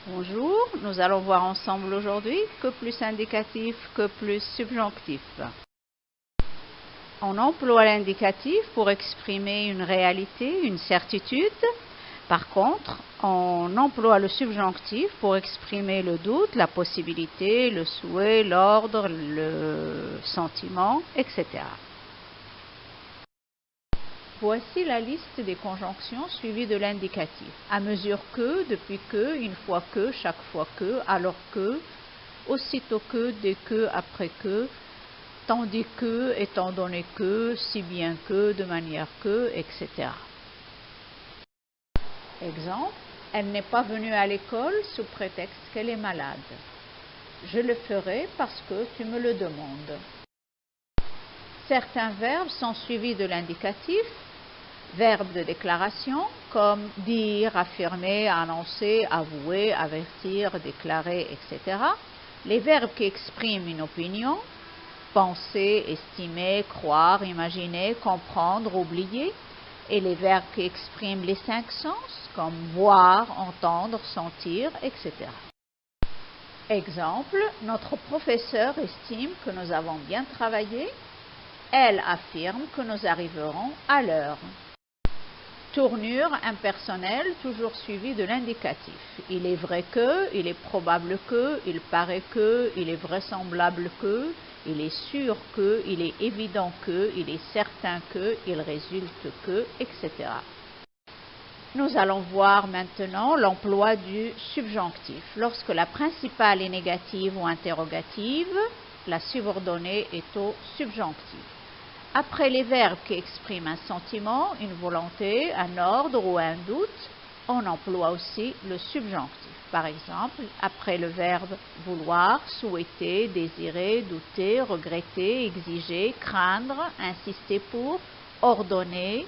Bonjour, nous allons voir ensemble aujourd'hui que plus indicatif que plus subjonctif. On emploie l'indicatif pour exprimer une réalité, une certitude. Par contre, on emploie le subjonctif pour exprimer le doute, la possibilité, le souhait, l'ordre, le sentiment, etc. Voici la liste des conjonctions suivies de l'indicatif. À mesure que, depuis que, une fois que, chaque fois que, alors que, aussitôt que, dès que, après que, tandis que, étant donné que, si bien que, de manière que, etc. Exemple, elle n'est pas venue à l'école sous prétexte qu'elle est malade. Je le ferai parce que tu me le demandes. Certains verbes sont suivis de l'indicatif. Verbes de déclaration comme dire, affirmer, annoncer, avouer, avertir, déclarer, etc. Les verbes qui expriment une opinion, penser, estimer, croire, imaginer, comprendre, oublier. Et les verbes qui expriment les 5 sens comme voir, entendre, sentir, etc. Exemple, notre professeur estime que nous avons bien travaillé. Elle affirme que nous arriverons à l'heure. Tournure impersonnelle, toujours suivie de l'indicatif. Il est vrai que, il est probable que, il paraît que, il est vraisemblable que, il est sûr que, il est évident que, il est certain que, il résulte que, etc. Nous allons voir maintenant l'emploi du subjonctif. Lorsque la principale est négative ou interrogative, la subordonnée est au subjonctif. Après les verbes qui expriment un sentiment, une volonté, un ordre ou un doute, on emploie aussi le subjonctif. Par exemple, après le verbe vouloir, souhaiter, désirer, douter, regretter, exiger, craindre, insister pour, ordonner,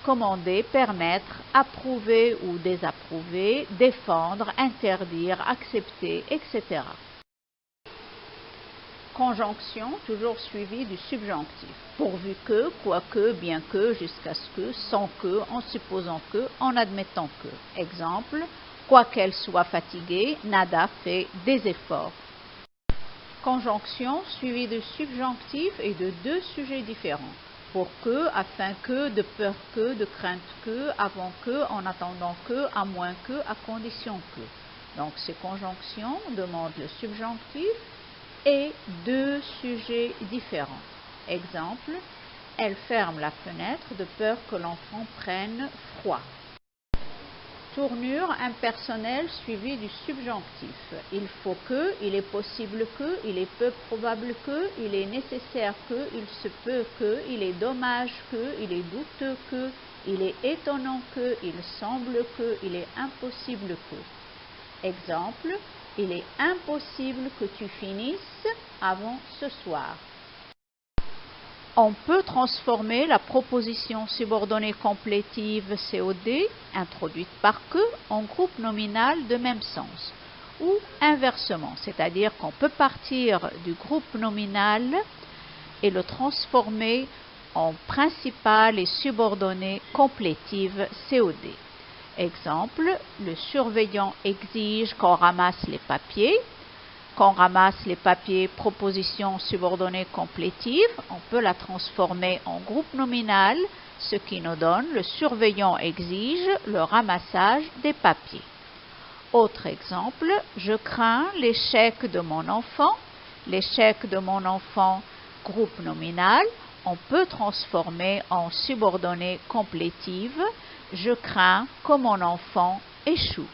commander, permettre, approuver ou désapprouver, défendre, interdire, accepter, etc. Conjonction toujours suivie du subjonctif. Pourvu que, quoique, bien que, jusqu'à ce que, sans que, en supposant que, en admettant que. Exemple, quoiqu'elle soit fatiguée, Nada fait des efforts. Conjonction suivie de subjonctif et de 2 sujets différents. Pour que, afin que, de peur que, de crainte que, avant que, en attendant que, à moins que, à condition que. Donc ces conjonctions demandent le subjonctif et 2 sujets différents. Exemple, elle ferme la fenêtre de peur que l'enfant prenne froid. Tournure impersonnelle suivie du subjonctif. Il faut que, il est possible que, il est peu probable que, il est nécessaire que, il se peut que, il est dommage que, il est douteux que, il est étonnant que, il semble que, il est impossible que. Exemple, il est impossible que tu finisses avant ce soir. On peut transformer la proposition subordonnée complétive COD, introduite par que, en groupe nominal de même sens, ou inversement, c'est-à-dire qu'on peut partir du groupe nominal et le transformer en principale et subordonnée complétive COD. Exemple, le surveillant exige qu'on ramasse les papiers. Qu'on ramasse les papiers, proposition subordonnée complétive, on peut la transformer en groupe nominal, ce qui nous donne le surveillant exige le ramassage des papiers. Autre exemple, je crains l'échec de mon enfant. L'échec de mon enfant, groupe nominal, on peut transformer en subordonnée complétive. Je crains que mon enfant échoue.